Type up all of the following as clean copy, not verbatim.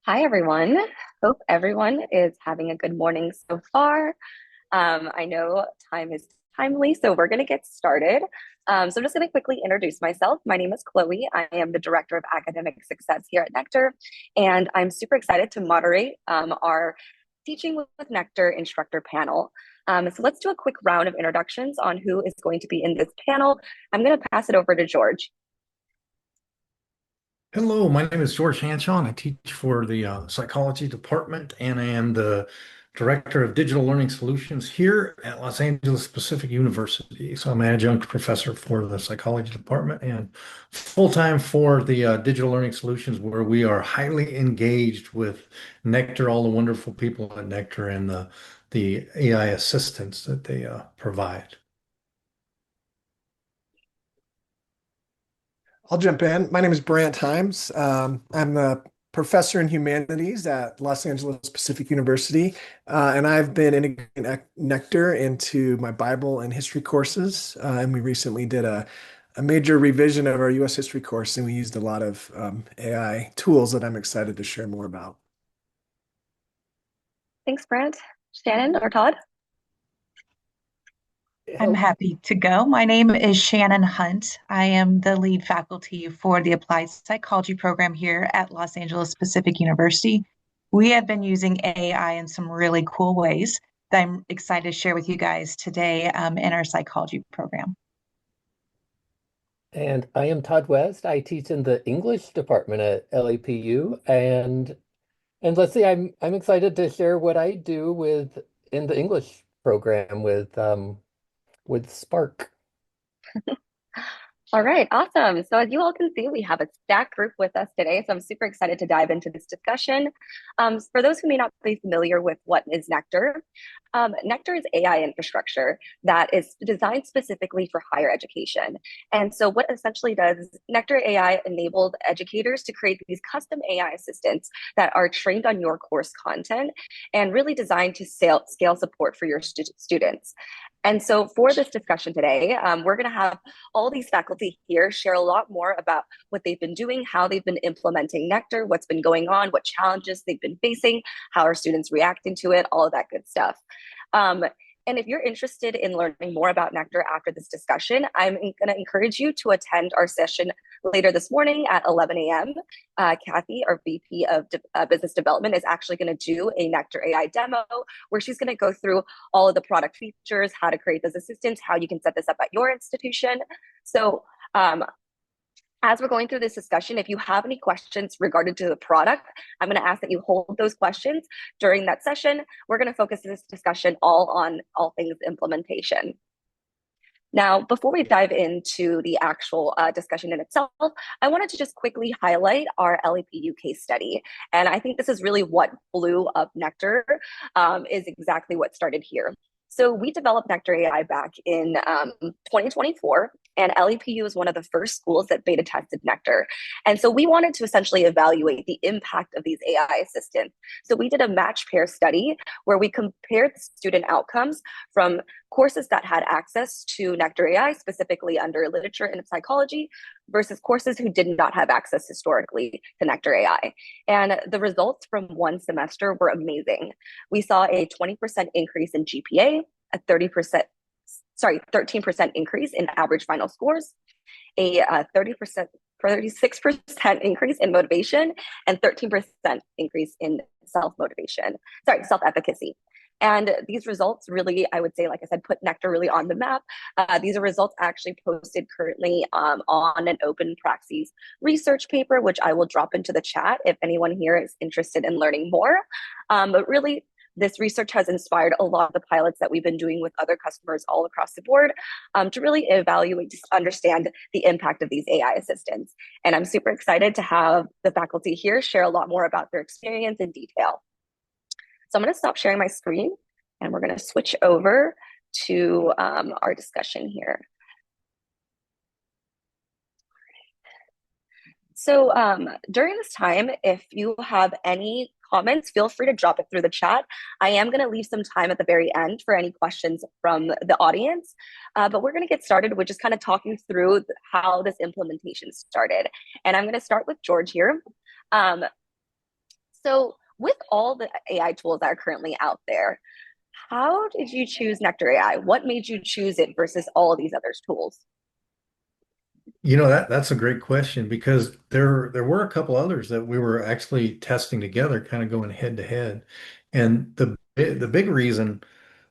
Hi, everyone. Hope everyone is having a good morning so far. I know time is timely, so we're going to get started. So I'm just going to quickly introduce myself. My name is Chloe. I am the Director of Academic Success here at Nectar, and I'm super excited to moderate our Teaching with Nectar instructor panel. So let's do a quick round of introductions on who is going to be in this panel. I'm going to pass it over to George. Hello, my name is George Hanshaw, and I teach for the psychology department, and I am the director of digital learning solutions here at Los Angeles Pacific University. So I'm an adjunct professor for the psychology department and full-time for the digital learning solutions, where we are highly engaged with Nectar, all the wonderful people at Nectar, and the AI assistance that they provide. I'll jump in. My name is Brant Himes. I'm a professor in humanities at Los Angeles Pacific University, and I've been integrating Nectar into my Bible and history courses. And we recently did a major revision of our U.S. history course, and we used a lot of AI tools that I'm excited to share more about. Thanks, Brent. Shannon or Todd? I'm happy to go. My name is Shannon Hunt. I am the lead faculty for the Applied Psychology Program here at Los Angeles Pacific University. We have been using AI in some really cool ways that I'm excited to share with you guys today in our psychology program. And I am Todd West. I teach in the English department at LAPU, and let's see, I'm excited to share what I do in the English program with Spark. All right, awesome. So as you all can see, we have a stacked group with us today. So I'm super excited to dive into this discussion. For those who may not be familiar with what is Nectar, Nectar is AI infrastructure that is designed specifically for higher education. And so what essentially does is Nectar AI enabled educators to create these custom AI assistants that are trained on your course content and really designed to scale support for your students. And so for this discussion today, we're going to have all these faculty here share a lot more about what they've been doing, how they've been implementing Nectar, what's been going on, what challenges they've been facing, how are students reacting to it, all of that good stuff. And if you're interested in learning more about Nectar after this discussion, I'm going to encourage you to attend our session later this morning at 11 a.m. Kathy, our VP of Business Development, is actually going to do a Nectar AI demo where she's going to go through all of the product features, how to create those assistants, how you can set this up at your institution. So as we're going through this discussion, if you have any questions regarding to the product, I'm going to ask that you hold those questions during that session. We're going to focus this discussion all on all things implementation. Now, before we dive into the actual discussion in itself, I wanted to just quickly highlight our LAPU case study. And I think this is really what blew up Nectar, is exactly what started here. So we developed Nectar AI back in 2024, and LAPU is one of the first schools that beta tested Nectar. And so we wanted to essentially evaluate the impact of these AI assistants. So we did a match pair study where we compared student outcomes from courses that had access to Nectar AI, specifically under literature and psychology, versus courses who did not have access historically to Nectar AI. And the results from one semester were amazing. We saw a 20% increase in GPA, a 13% increase in average final scores, a 36% increase in motivation, and 13% increase in self-efficacy. And these results really, I would say, like I said, put Nectar really on the map. These are results actually posted currently on an open praxis research paper, which I will drop into the chat if anyone here is interested in learning more. But really, this research has inspired a lot of the pilots that we've been doing with other customers all across the board to really evaluate, to understand the impact of these AI assistants. And I'm super excited to have the faculty here share a lot more about their experience in detail. So I'm going to stop sharing my screen and we're going to switch over to our discussion here. So during this time, if you have any comments, feel free to drop it through the chat. I am going to leave some time at the very end for any questions from the audience, but we're going to get started with just kind of talking through how this implementation started. And I'm going to start with George here. So, with all the AI tools that are currently out there, how did you choose Nectar AI? What made you choose it versus all of these other tools? That's a great question because there were a couple others that we were actually testing together, kind of going head to head. And the big reason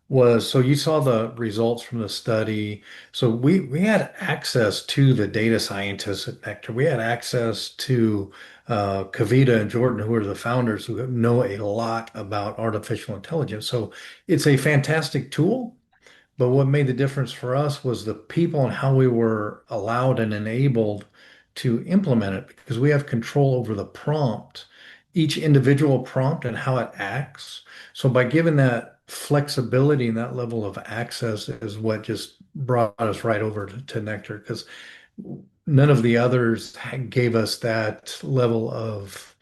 was, so you saw the results from the study. So we had access to the data scientists at Nectar. We had access to Kavita and Jordan, who are the founders, who know a lot about artificial intelligence. So it's a fantastic tool. But what made the difference for us was the people and how we were allowed and enabled to implement it because we have control over the prompt, each individual prompt and how it acts. So by giving that flexibility and that level of access is what just brought us right over to Nectar because none of the others gave us that level of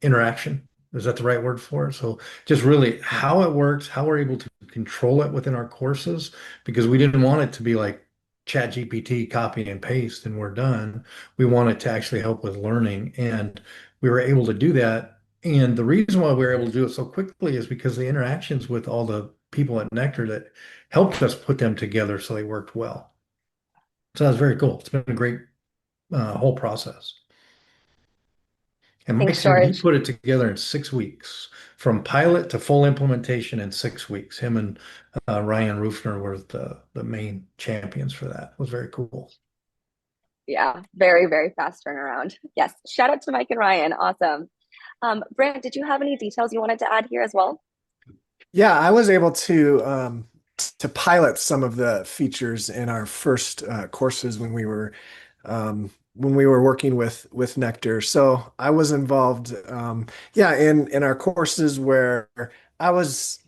interaction. Is that the right word for it? So just really how it works, how we're able to control it within our courses, because we didn't want it to be like Chat GPT, copy and paste, and we're done. We want it to actually help with learning. And we were able to do that. And the reason why we were able to do it so quickly is because the interactions with all the people at Nectar that helped us put them together so they worked well. So that was very cool. It's been a great whole process. And Mike Thanks, said he George. put it together in 6 weeks, from pilot to full implementation in 6 weeks. Him and Ryan Rufner were the main champions for that. It was very cool. Yeah, very, very fast turnaround. Yes. Shout out to Mike and Ryan. Awesome. Brant, did you have any details you wanted to add here as well? Yeah, I was able to pilot some of the features in our first courses when we were working with Nectar. So I was involved, yeah, in our courses where I was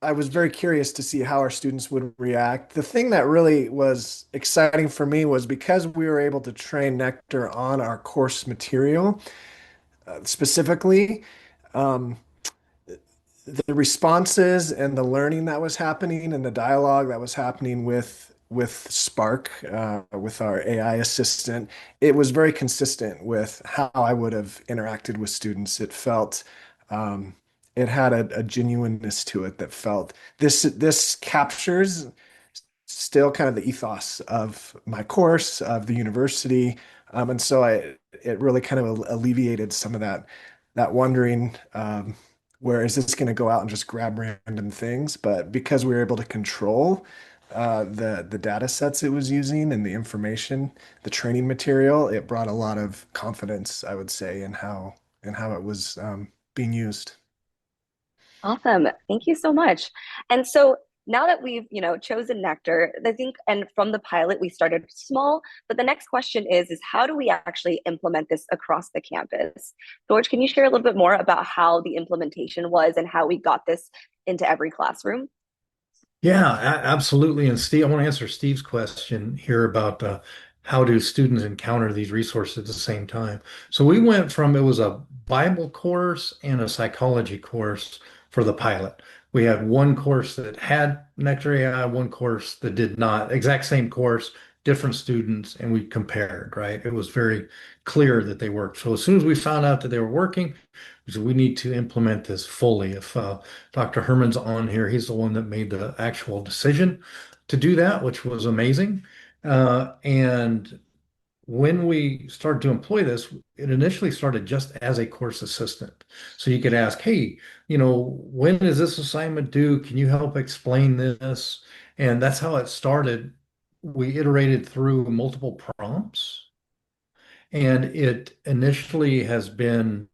I was very curious to see how our students would react. The thing that really was exciting for me was because we were able to train Nectar on our course material specifically. Um, the responses and the learning that was happening and the dialogue that was happening with Spark, with our AI assistant, it was very consistent with how I would have interacted with students. It felt it had a genuineness to it that felt this captures still kind of the ethos of my course, of the university. And so it really kind of alleviated some of that wondering, where is this going to go out and just grab random things? But because we were able to control the data sets it was using and the information, the training material, it brought a lot of confidence, I would say, in how it was being used. Awesome. Thank you so much. And so now that we've, chosen Nectar, I think, and from the pilot, we started small, but the next question is how do we actually implement this across the campus? George, can you share a little bit more about how the implementation was and how we got this into every classroom? Yeah, absolutely. And Steve, I want to answer Steve's question here about how do students encounter these resources at the same time. So we went from, it was a Bible course and a psychology course for the pilot. We had one course that had Nectar AI, one course that did not, exact same course, different students, and we compared, right? It was very clear that they worked. So as soon as we found out that they were working, we said we need to implement this fully. If Dr. Herman's on here, he's the one that made the actual decision to do that, which was amazing. And when we started to employ this, it initially started just as a course assistant. So you could ask, hey, when is this assignment due? Can you help explain this? And that's how it started. We iterated through multiple prompts, and it initially has been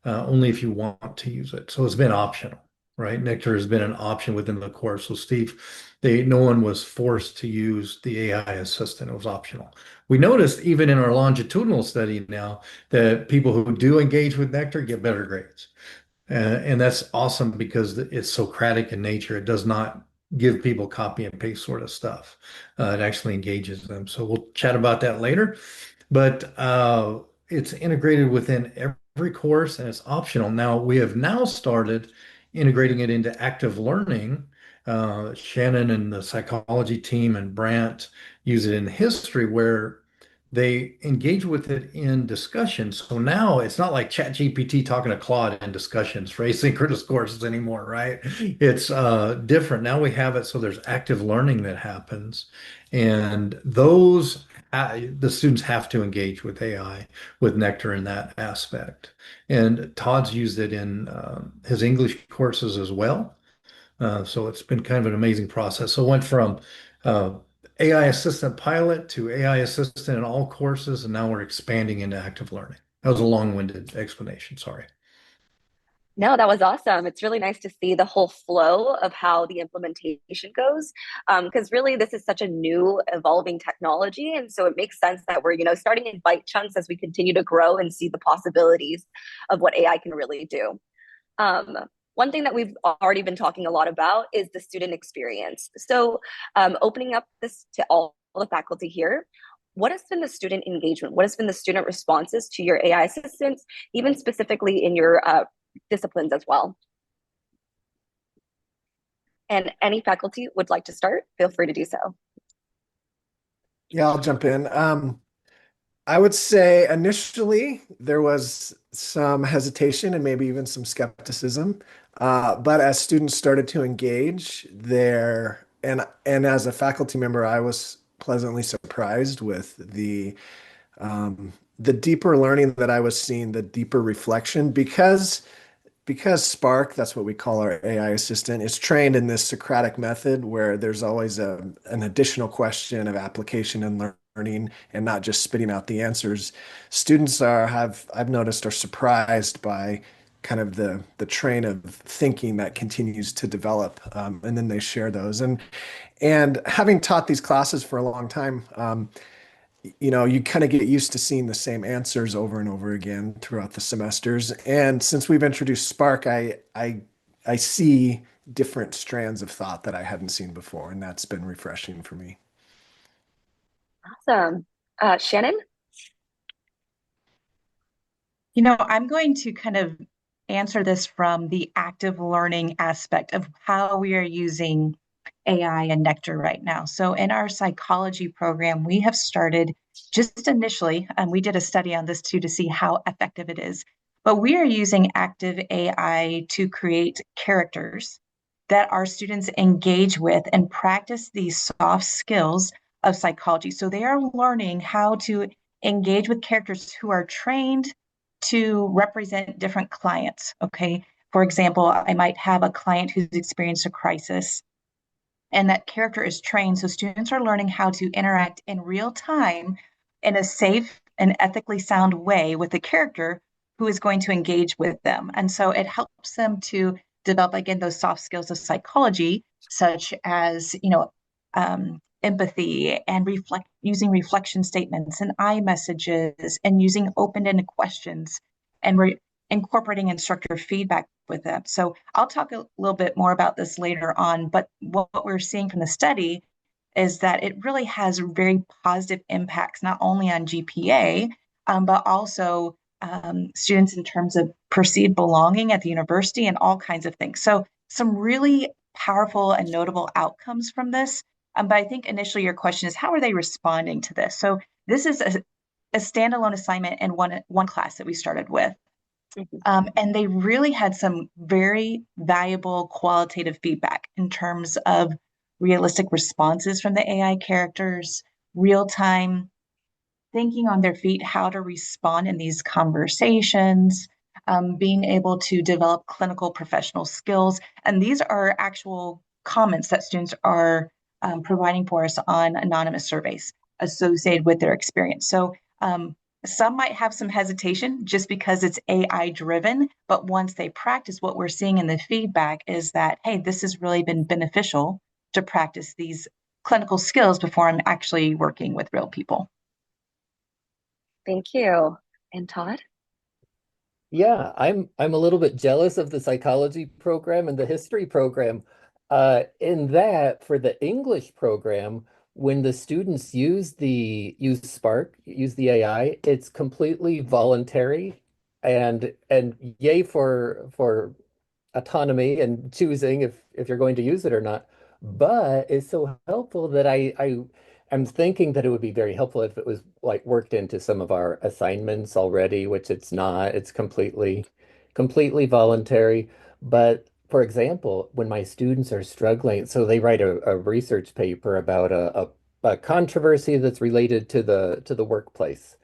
only if you want to use it. So it's been optional, right? Nectar has been an option within the course. So Steve, no one was forced to use the AI assistant. It was optional. We noticed even in our longitudinal study now that people who do engage with Nectar get better grades. And that's awesome because it's Socratic in nature. It does not give people copy and paste sort of stuff. It actually engages them. So we'll chat about that later. But it's integrated within every course and it's optional. Now, we have now started integrating it into active learning. Shannon and the psychology team and Brant use it in history where they engage with it in discussions. So now it's not like ChatGPT talking to Claude in discussions for asynchronous courses anymore, right? It's different. Now we have it so there's active learning that happens. And those the students have to engage with AI, with Nectar in that aspect. And Todd's used it in his English courses as well. So it's been kind of an amazing process. So it went from uh, AI assistant pilot to AI assistant in all courses, and now we're expanding into active learning. That was a long-winded explanation. Sorry. No, that was awesome. It's really nice to see the whole flow of how the implementation goes, because really this is such a new evolving technology, and so it makes sense that we're starting in bite chunks as we continue to grow and see the possibilities of what AI can really do. Um, One thing that we've already been talking a lot about is the student experience. So, opening up this to all the faculty here, what has been the student engagement? What has been the student responses to your AI assistants, even specifically in your disciplines as well? And any faculty would like to start, feel free to do so. Yeah, I'll jump in. I would say initially there was some hesitation and maybe even some skepticism. But as students started to engage there, and as a faculty member, I was pleasantly surprised with the deeper learning that I was seeing, the deeper reflection, because Spark, that's what we call our AI assistant, is trained in this Socratic method where there's always an additional question of application and learning and not just spitting out the answers. Students I've noticed, are surprised by kind of the train of thinking that continues to develop, and then they share those. And having taught these classes for a long time, you kind of get used to seeing the same answers over and over again throughout the semesters. And since we've introduced Spark, I see different strands of thought that I hadn't seen before, and that's been refreshing for me. Awesome. Shannon? I'm going to kind of answer this from the active learning aspect of how we are using AI and Nectar right now. So in our psychology program, we have started just initially, and we did a study on this too to see how effective it is. But we are using active AI to create characters that our students engage with and practice these soft skills of psychology. So they are learning how to engage with characters who are trained to represent different clients. Okay. For example, I might have a client who's experienced a crisis, and that character is trained. So students are learning how to interact in real time in a safe and ethically sound way with the character who is going to engage with them. And so it helps them to develop, again, those soft skills of psychology, such as, empathy and using reflection statements and I messages and using open-ended questions and incorporating instructor feedback with them. So I'll talk a little bit more about this later on, but what we're seeing from the study is that it really has very positive impacts, not only on GPA, but also students in terms of perceived belonging at the university and all kinds of things. So some really powerful and notable outcomes from this. But I think initially your question is, how are they responding to this? So this is a standalone assignment in one class that we started with. And they really had some very valuable qualitative feedback in terms of realistic responses from the AI characters, real time thinking on their feet, how to respond in these conversations, being able to develop clinical professional skills. And these are actual comments that students are providing for us on anonymous surveys associated with their experience. So some might have some hesitation just because it's AI driven, but once they practice, what we're seeing in the feedback is that, hey, this has really been beneficial to practice these clinical skills before I'm actually working with real people. Thank you. And Todd? Yeah, I'm a little bit jealous of the psychology program and the history program. In that, for the English program, when the students use Spark, use the AI, it's completely voluntary, and yay for autonomy and choosing if you're going to use it or not. But it's so helpful that I'm thinking that it would be very helpful if it was like worked into some of our assignments already, which it's not. It's completely voluntary. But for example, when my students are struggling, so they write a research paper about a controversy that's related to the workplace.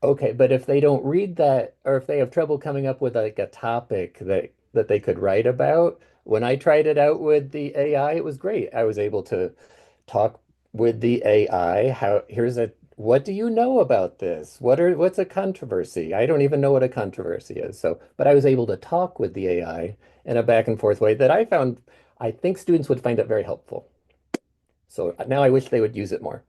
Okay, but if they don't read that, or if they have trouble coming up with like a topic that they could write about, when I tried it out with the AI, it was great. I was able to talk with the AI. What do you know about this? What's a controversy? I don't even know what a controversy is. So, but I was able to talk with the AI in a back and forth way that I think students would find it very helpful. So now I wish they would use it more.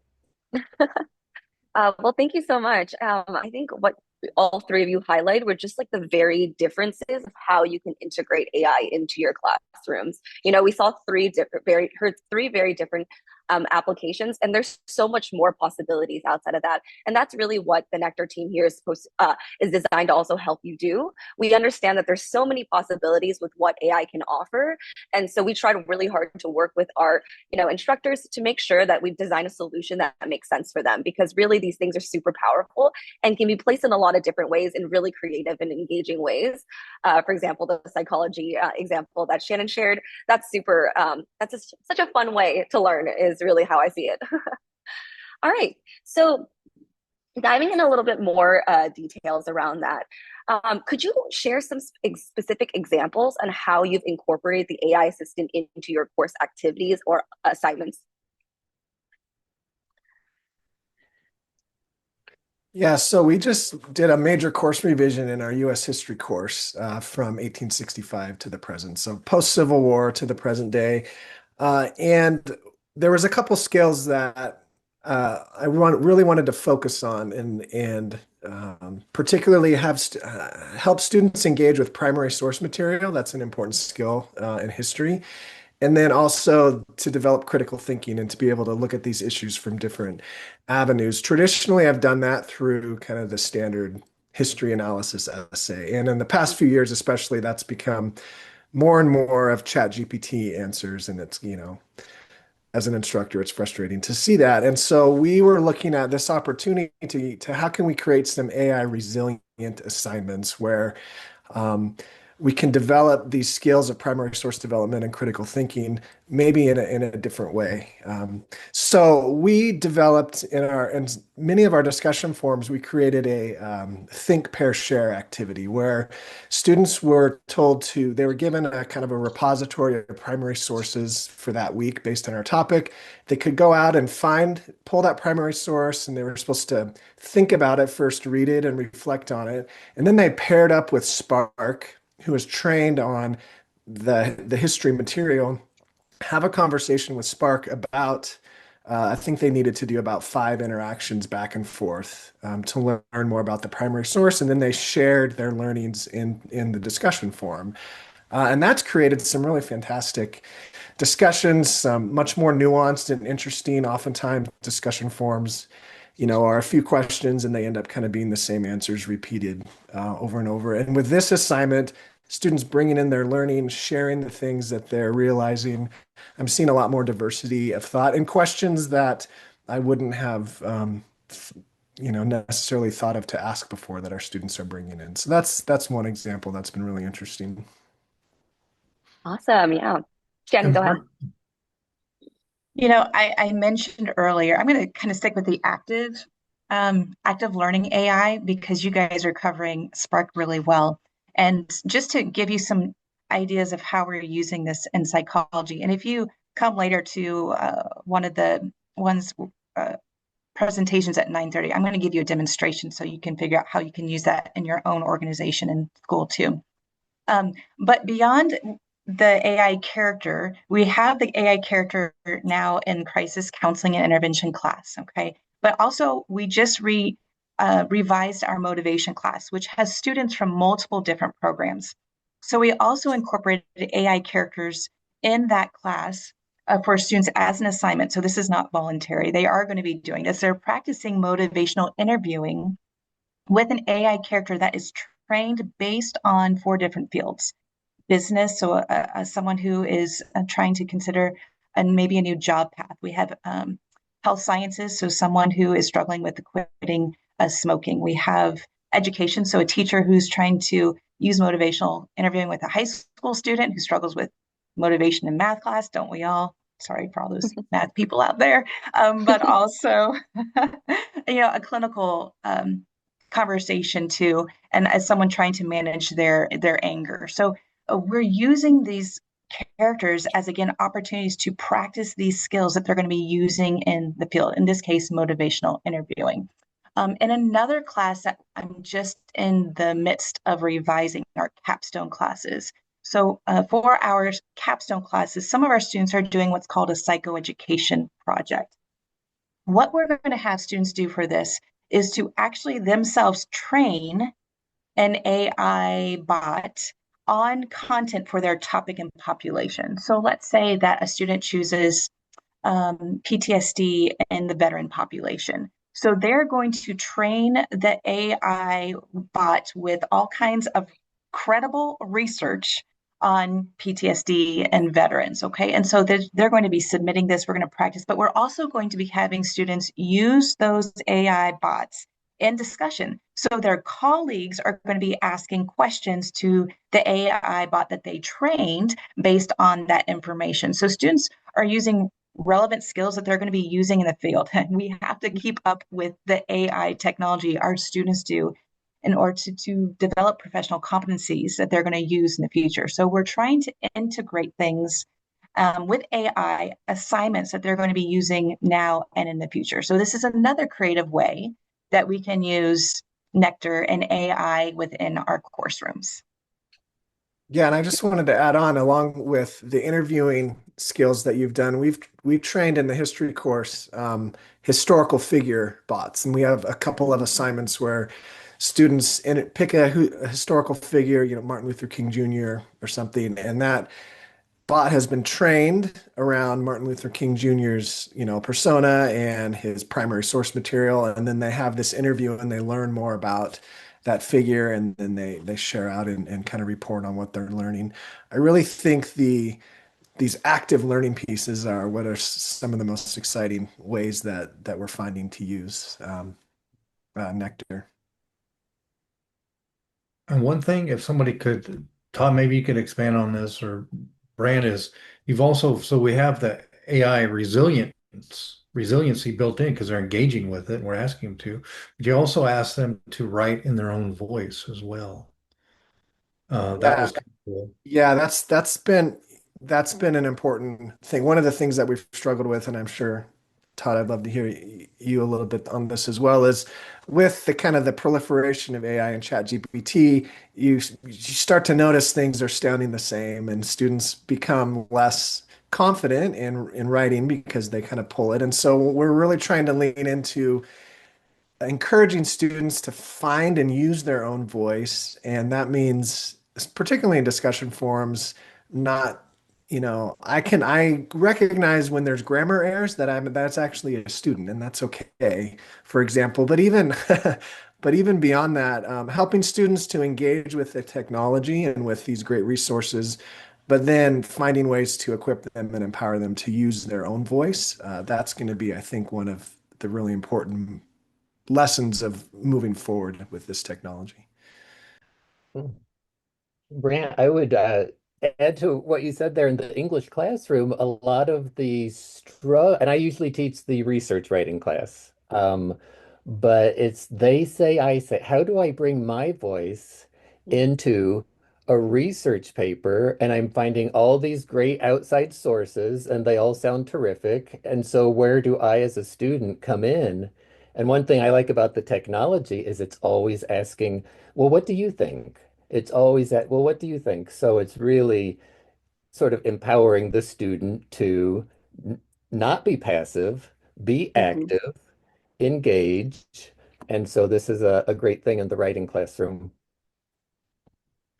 Well, thank you so much. I think what all three of you highlight were just like the very differences of how you can integrate AI into your classrooms. We saw heard three very different applications, and there's so much more possibilities outside of that. And that's really what the Nectar team here is designed to also help you do. We understand that there's so many possibilities with what AI can offer, and so we try really hard to work with our instructors to make sure that we've designed a solution that makes sense for them, because really these things are super powerful and can be placed in a lot of different ways in really creative and engaging ways. For example, the psychology example that Shannon shared, that's such a fun way to learn, is really how I see it. All right, so diving in a little bit more details around that, could you share some specific examples on how you've incorporated the AI assistant into your course activities or assignments? Yeah, so we just did a major course revision in our U.S. history course from 1865 to the present, so post-Civil War to the present day. And there was a couple skills that really wanted to focus on and particularly help students engage with primary source material. That's an important skill in history. And then also to develop critical thinking and to be able to look at these issues from different avenues. Traditionally, I've done that through kind of the standard history analysis essay. And in the past few years, especially, that's become more and more of ChatGPT answers. And it's, as an instructor, it's frustrating to see that. And so we were looking at this opportunity to how can we create some AI resilient assignments where we can develop these skills of primary source development and critical thinking, maybe in a different way. So we developed in many of our discussion forums, we created a think, pair, share activity where students were they were given a kind of a repository of primary sources for that week based on our topic. They could go out and pull that primary source, and they were supposed to think about it first, read it and reflect on it. And then they paired up with Spark, who is trained on the history material, have a conversation with Spark about, I think they needed to do about 5 interactions back and forth to learn more about the primary source. And then they shared their learnings in the discussion forum. And that's created some really fantastic discussions, much more nuanced and interesting. Oftentimes discussion forums are a few questions and they end up kind of being the same answers repeated over and over. And with this assignment, students bringing in their learning, sharing the things that they're realizing, I'm seeing a lot more diversity of thought and questions that I wouldn't have, necessarily thought of to ask before that our students are bringing in. So that's one example that's been really interesting. Awesome. Yeah. Shannon, And go ahead. I mentioned earlier, I'm going to kind of stick with the active learning AI because you guys are covering Spark really well. And just to give you some ideas of how we're using this in psychology, and if you come later to one of the presentations at 9:30, I'm going to give you a demonstration so you can figure out how you can use that in your own organization and school too. But beyond the AI character, we have the AI character now in crisis counseling and intervention class, okay? But also we just revised our motivation class, which has students from multiple different programs. So we also incorporated AI characters in that class for students as an assignment. So this is not voluntary. They are going to be doing this. They're practicing motivational interviewing with an AI character that is trained based on 4 different fields. Business, so someone who is trying to consider maybe a new job path. We have health sciences, so someone who is struggling with quitting smoking. We have education, so a teacher who's trying to use motivational interviewing with a high school student who struggles with motivation in math class, don't we all? Sorry for all those math people out there, but also, a clinical conversation too, and as someone trying to manage their anger. So we're using these characters as, again, opportunities to practice these skills that they're going to be using in the field, in this case, motivational interviewing. In another class that I'm just in the midst of revising, our capstone classes. So for our capstone classes, some of our students are doing what's called a psychoeducation project. What we're going to have students do for this is to actually themselves train an AI bot on content for their topic and population. So let's say that a student chooses PTSD in the veteran population. So they're going to train the AI bot with all kinds of credible research on PTSD and veterans, okay? And so they're going to be submitting this, we're going to practice, but we're also going to be having students use those AI bots in discussion. So their colleagues are going to be asking questions to the AI bot that they trained based on that information. So students are using relevant skills that they're going to be using in the field. And we have to keep up with the AI technology, our students do, in order to develop professional competencies that they're going to use in the future. So we're trying to integrate things with AI assignments that they're going to be using now and in the future. So this is another creative way that we can use Nectar and AI within our course rooms. Yeah, and I just wanted to add on, along with the interviewing skills that you've done, we've trained in the history course historical figure bots, and we have a couple of assignments where students pick a historical figure, Martin Luther King Jr. or something, and that bot has been trained around Martin Luther King Jr.'s, persona and his primary source material, and then they have this interview and they learn more about that figure, and then they share out and kind of report on what they're learning. I really think these active learning pieces are what are some of the most exciting ways that we're finding to use Nectar. And one thing, if somebody could, Todd, maybe you could expand on this, or Brant, is so we have the AI resiliency built in because they're engaging with it and we're asking them to. But you also ask them to write in their own voice as well. That Yeah, was kind of cool. yeah, that's been an important thing. One of the things that we've struggled with, and I'm sure, Todd, I'd love to hear you a little bit on this as well, is with the kind of the proliferation of AI and ChatGPT, you start to notice things are sounding the same, and students become less confident in writing because they kind of pull it. And so we're really trying to lean into encouraging students to find and use their own voice. And that means, particularly in discussion forums, not, I recognize when there's grammar errors that's actually a student, and that's okay, for example. But even but even beyond that, helping students to engage with the technology and with these great resources, but then finding ways to equip them and empower them to use their own voice. That's going to be, I think, one of the really important lessons of moving forward with this technology. Brant, I would add to what you said there in the English classroom. A lot of the and I usually teach the research writing class, but it's they say, I say. How do I bring my voice into a research paper? And I'm finding all these great outside sources, and they all sound terrific. And so, where do I, as a student, come in? And one thing I like about the technology is it's always asking, well, what do you think? It's always at, well, what do you think? So it's really sort of empowering the student to not be passive, be Mhm. active, engage. And so this is a great thing in the writing classroom.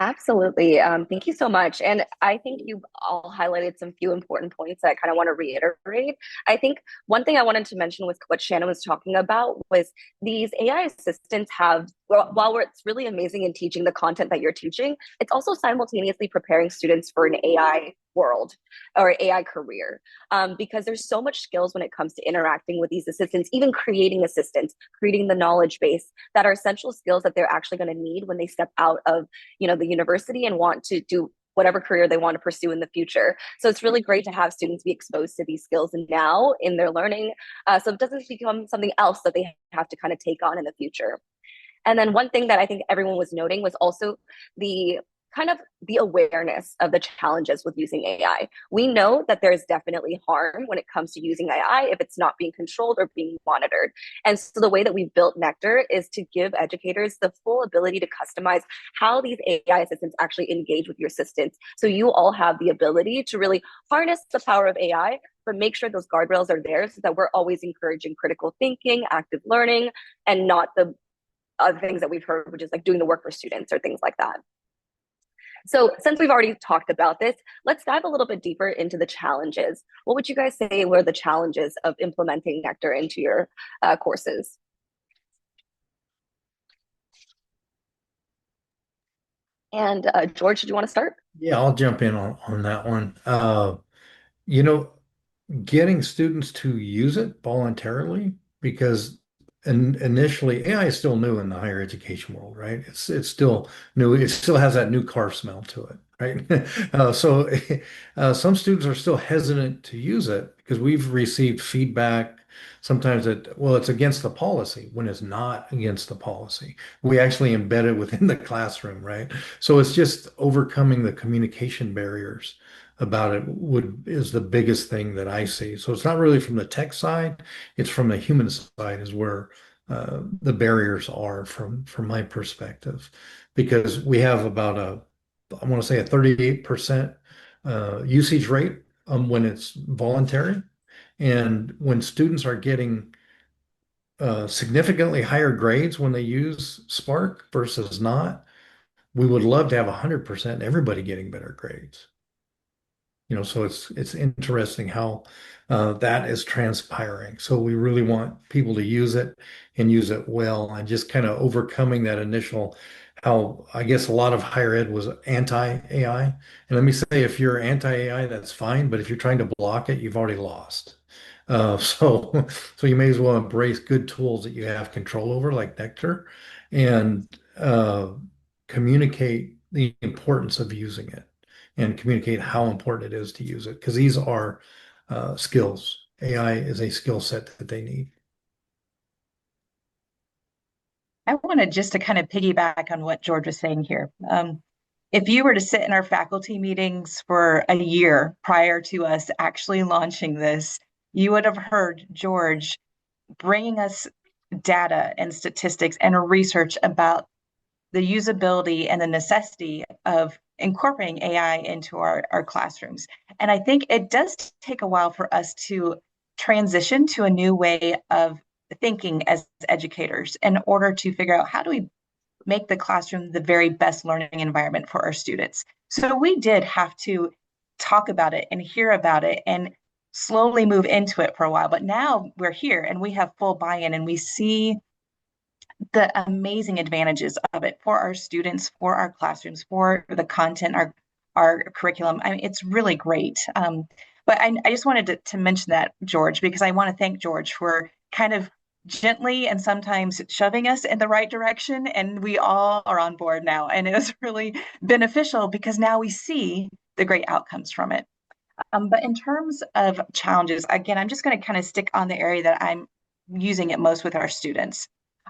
Absolutely. Thank you so much. And I think you've all highlighted some few important points that I kind of want to reiterate. I think one thing I wanted to mention with what Shannon was talking about was these AI assistants have, well, while it's really amazing in teaching the content that you're teaching, it's also simultaneously preparing students for an AI world or AI career, because there's so much skills when it comes to interacting with these assistants, even creating assistants, creating the knowledge base that are essential skills that they're actually going to need when they step out of, the university and want to do whatever career they want to pursue in the future. So it's really great to have students be exposed to these skills now in their learning, so it doesn't become something else that they have to kind of take on in the future. And then one thing that I think everyone was noting was also the the awareness of the challenges with using AI. We know that there's definitely harm when it comes to using AI if it's not being controlled or being monitored. And so the way that we've built Nectar is to give educators the full ability to customize how these AI assistants actually engage with your assistants. So you all have the ability to really harness the power of AI, but make sure those guardrails are there so that we're always encouraging critical thinking, active learning, and not the other things that we've heard, which is like doing the work for students or things like that. So since we've already talked about this, let's dive a little bit deeper into the challenges. What would you guys say were the challenges of implementing Nectar into your courses? And George, do you want to start? Yeah, I'll jump in on that one. You know, getting students to use it voluntarily, because initially AI is still new in the higher education world, right? It's still new. It still has that new car smell to it, right? So some students are still hesitant to use it because we've received feedback sometimes that, well, it's against the policy when it's not against the policy. We actually embed it within the classroom, right? So it's just overcoming the communication barriers about it is the biggest thing that I see. So it's not really from the tech side, it's from the human side is where the barriers are from my perspective, because we have about I want to say a 38% usage rate when it's voluntary. And when students are getting significantly higher grades when they use Spark versus not, we would love to have 100% everybody getting better grades. So it's interesting how that is transpiring. So we really want people to use it and use it well, and just kind of overcoming that initial, how I guess a lot of higher ed was anti-AI. And let me say, if you're anti-AI, that's fine, but if you're trying to block it, you've already lost. So so you may as well embrace good tools that you have control over, like Nectar, and communicate the importance of using it and communicate how important it is to use it, because these are skills. AI is a skill set that they need. I wanted just to kind of piggyback on what George was saying here. If you were to sit in our faculty meetings for a year prior to us actually launching this, you would have heard George bringing us data and statistics and research about the usability and the necessity of incorporating AI into our classrooms. And I think it does take a while for us to transition to a new way of thinking as educators in order to figure out how do we make the classroom the very best learning environment for our students. So we did have to talk about it and hear about it and slowly move into it for a while. But now we're here and we have full buy-in, and we see the amazing advantages of it for our students, for our classrooms, for the content, our curriculum. I mean, it's really great. But I just wanted to mention that, George, because I want to thank George for kind of gently and sometimes shoving us in the right direction. And we all are on board now. And it was really beneficial because now we see the great outcomes from it. But in terms of challenges, again, I'm just going to kind of stick on the area that I'm using it most with our students.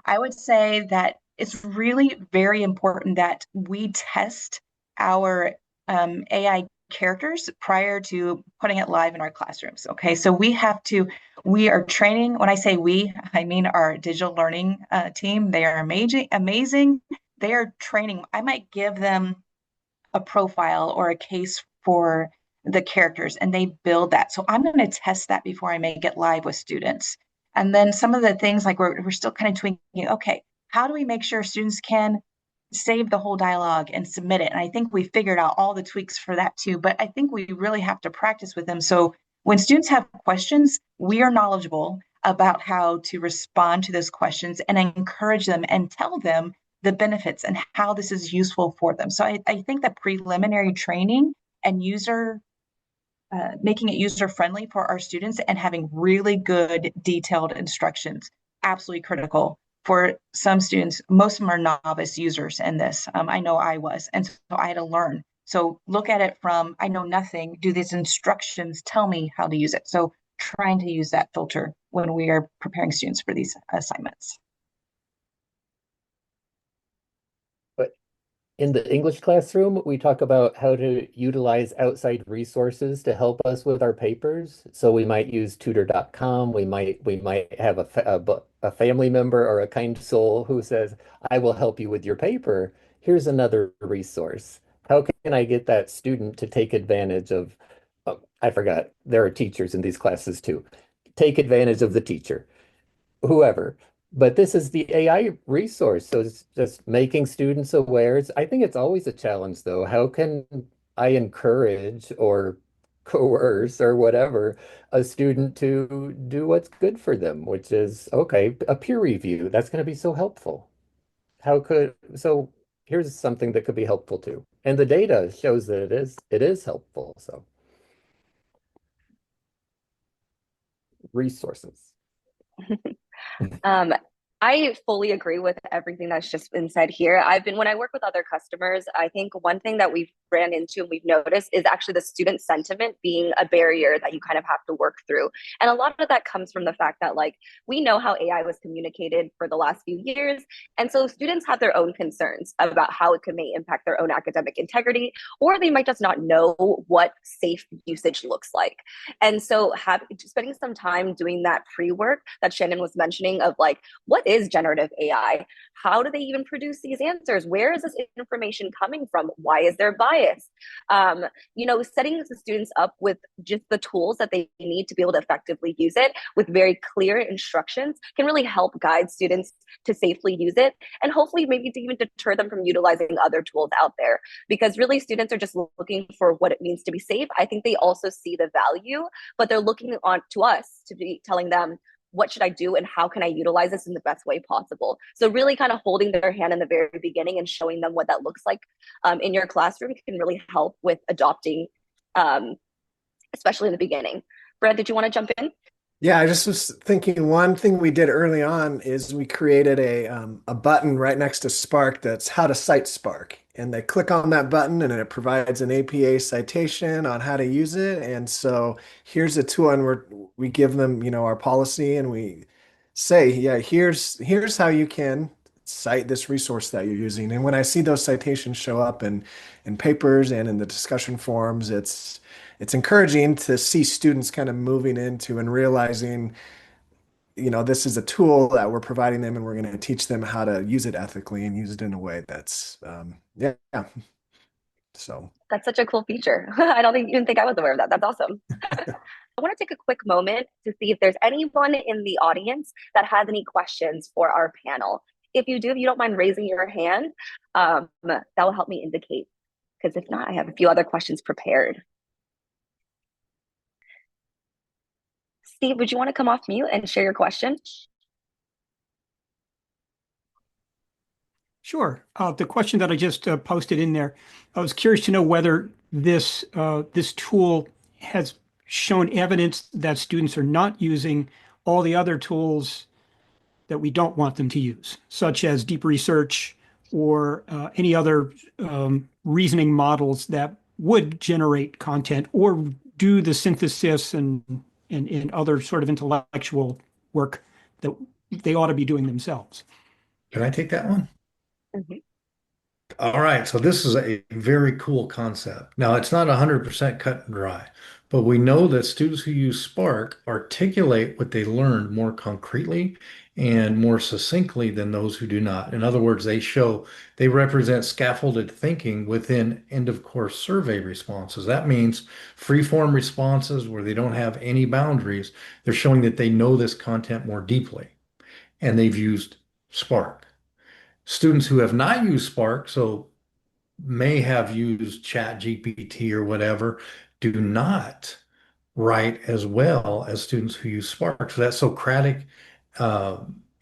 I would say that it's really very important that we test our AI characters prior to putting it live in our classrooms. Okay, so we are training. When I say we, I mean our digital learning team. They are amazing. They are training. I might give them a profile or a case for the characters, and they build that. So I'm going to test that before I make it live with students. And then some of the things, like we're still kind of tweaking, okay, how do we make sure students can save the whole dialogue and submit it? And I think we figured out all the tweaks for that too, but I think we really have to practice with them. So when students have questions, we are knowledgeable about how to respond to those questions and encourage them and tell them the benefits and how this is useful for them. So I think the preliminary training and user making it user friendly for our students and having really good detailed instructions. Absolutely critical for some students. Most of them are novice users in this. I know I was, and so I had to learn. So look at it from, I know nothing. Do these instructions tell me how to use it? So trying to use that filter when we are preparing students for these assignments. In the English classroom, we talk about how to utilize outside resources to help us with our papers. So we might use tutor.com. We might have a family member or a kind soul who says, "I will help you with your paper. Here's another resource." How can I get that student to take advantage of, oh, I forgot, there are teachers in these classes too. Take advantage of the teacher, whoever. But this is the AI resource, so it's just making students aware. I think it's always a challenge, though. How can I encourage or coerce or whatever a student to do what's good for them, which is, okay, a peer review. That's going to be so helpful. So here's something that could be helpful too. And the data shows that it is helpful. So resources. Um, I fully agree with everything that's just been said here. When I work with other customers, I think one thing that we've ran into and we've noticed is actually the student sentiment being a barrier that you kind of have to work through. And a lot of that comes from the fact that, like, we know how AI was communicated for the last few years. And so students have their own concerns about how it may impact their own academic integrity, or they might just not know what safe usage looks like. And so spending some time doing that pre-work that Shannon was mentioning of, like, what is generative AI? How do they even produce these answers? Where is this information coming from? Why is there bias? Setting the students up with just the tools that they need to be able to effectively use it with very clear instructions can really help guide students to safely use it, and hopefully maybe to even deter them from utilizing other tools out there. Because really, students are just looking for what it means to be safe. I think they also see the value, but they're looking on to us to be telling them, what should I do and how can I utilize this in the best way possible? So really kind of holding their hand in the very beginning and showing them what that looks like in your classroom can really help with adopting, especially in the beginning. Brad, did you want to jump in? Yeah, I just was thinking one thing we did early on is we created a button right next to Spark that's how to cite Spark. And they click on that button and it provides an APA citation on how to use it. And so here's a tool, and we give them, our policy, and we say, yeah, here's how you can cite this resource that you're using. And when I see those citations show up in papers and in the discussion forums, it's encouraging to see students kind of moving into and realizing, this is a tool that we're providing them, and we're going to teach them how to use it ethically and use it in a way that's, yeah. So that's such a cool feature. I don't even think I was aware of that. That's awesome. I want to take a quick moment to see if there's anyone in the audience that has any questions for our panel. If you do, if you don't mind raising your hand, that will help me indicate. Because if not, I have a few other questions prepared. Steve, would you want to come off mute and share your question? Sure. The question that I just posted in there, I was curious to know whether this tool has shown evidence that students are not using all the other tools that we don't want them to use, such as deep research or any other reasoning models that would generate content or do the synthesis and other sort of intellectual work that they ought to be doing themselves. Can I take that one? Mhm. All right, so this is a very cool concept. Now, it's not 100% cut and dry, but we know that students who use Spark articulate what they learned more concretely and more succinctly than those who do not. In other words, they represent scaffolded thinking within end of course survey responses. That means free-form responses where they don't have any boundaries. They're showing that they know this content more deeply, and they've used Spark. Students who have not used Spark, so may have used Chat GPT or whatever, do not write as well as students who use Spark. So that Socratic uh,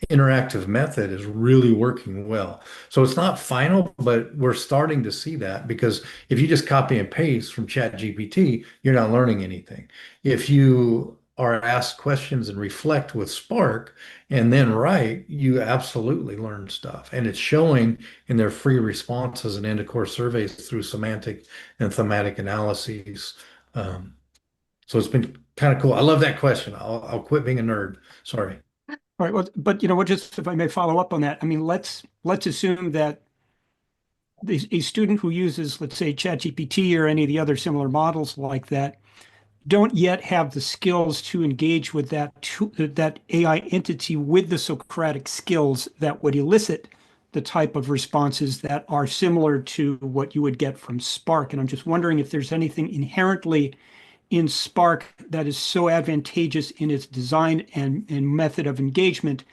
interactive method is really working well. So it's not final, but we're starting to see that because if you just copy and paste from ChatGPT, you're not learning anything. If you are asked questions and reflect with Spark and then write, you absolutely learn stuff. And it's showing in their free responses and end of course surveys through semantic and thematic analyses. Um, so it's been kind of cool. I love that question. I'll quit being a nerd. Sorry. All right, well, but what just if I may follow up on that, I mean, let's assume that a student who uses, let's say, ChatGPT or any of the other similar models like that don't yet have the skills to engage with that AI entity with the Socratic skills that would elicit the type of responses that are similar to what you would get from Spark. And I'm just wondering if there's anything inherently in Spark that is so advantageous in its design and method of engagement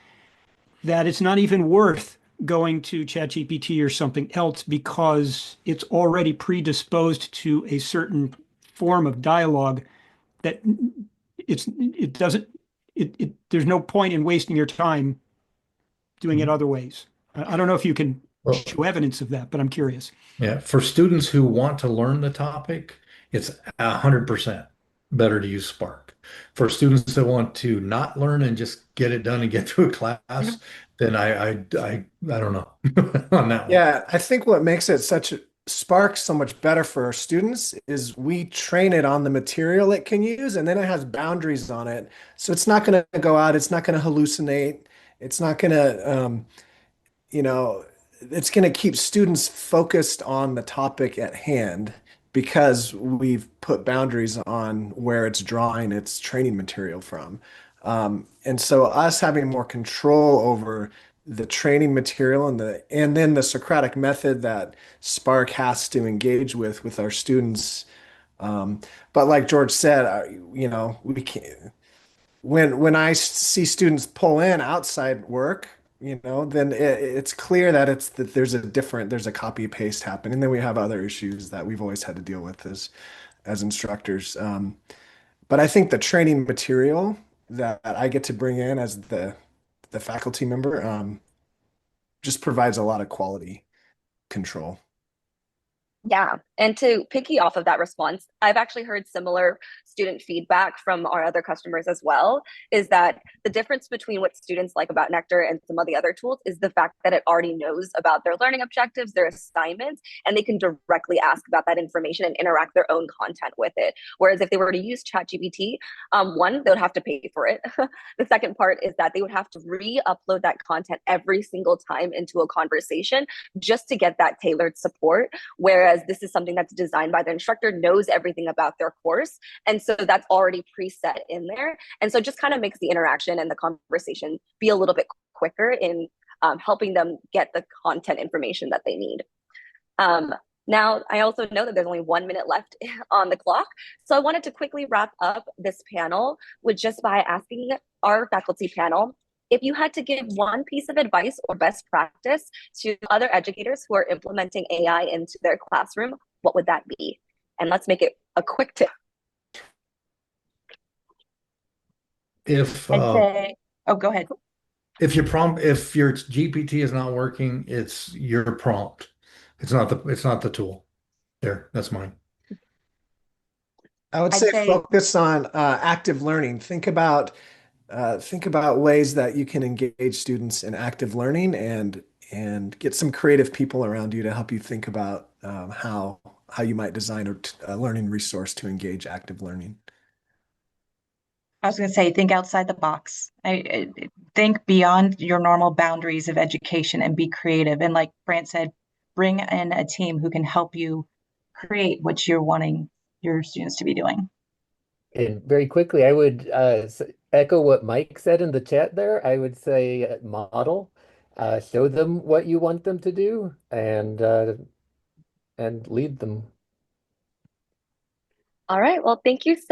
that it's not even worth going to ChatGPT or something else because it's already predisposed to a certain form of dialogue that it doesn't there's no point in wasting your time doing it other ways. I don't know if you can Well, show evidence of that, but I'm curious. yeah, for students who want to learn the topic, it's 100% better to use Spark. For students that want to not learn and just get it done and get through a class, then I don't know on that one. Yeah, I think what makes it such Spark so much better for our students is we train it on the material it can use, and then it has boundaries on it. So it's not going to go out, it's not going to hallucinate, it's not going to, you know, it's going to keep students focused on the topic at hand because we've put boundaries on where it's drawing its training material from. And so us having more control over the training material and then the Socratic method that Spark has to engage with our students. But like George said, we can't when I see students pull in outside work, then it's clear that there's a copy paste happening. And then we have other issues that we've always had to deal with as instructors. But I think the training material that I get to bring in as the faculty member just provides a lot of quality control. Yeah. And to piggy off of that response, I've actually heard similar student feedback from our other customers as well, is that the difference between what students like about Nectar and some of the other tools is the fact that it already knows about their learning objectives, their assignments, and they can directly ask about that information and interact their own content with it. Whereas if they were to use ChatGPT, one, they would have to pay for it. The second part is that they would have to re-upload that content every single time into a conversation just to get that tailored support. Whereas this is something that's designed by the instructor, knows everything about their course. And so that's already preset in there. And so it just kind of makes the interaction and the conversation be a little bit quicker in helping them get the content information that they need. Now, I also know that there's only 1 minute left on the clock. So I wanted to quickly wrap up this panel with just by asking our faculty panel, if you had to give one piece of advice or best practice to other educators who are implementing AI into their classroom, what would that be? And let's make it a quick tip. If I'd say, oh, go ahead. if your GPT is not working, it's your prompt. It's not the tool. There, that's mine. I would I'd say say focus on active learning. Think about ways that you can engage students in active learning and get some creative people around you to help you think about how you might design a learning resource to engage active learning. I was going to say, think outside the box. I think beyond your normal boundaries of education and be creative. And like Brant said, bring in a team who can help you create what you're wanting your students to be doing. And very quickly, I would echo what Mike said in the chat there. I would say model, show them what you want them to do, and lead them. All right. Well, thank you so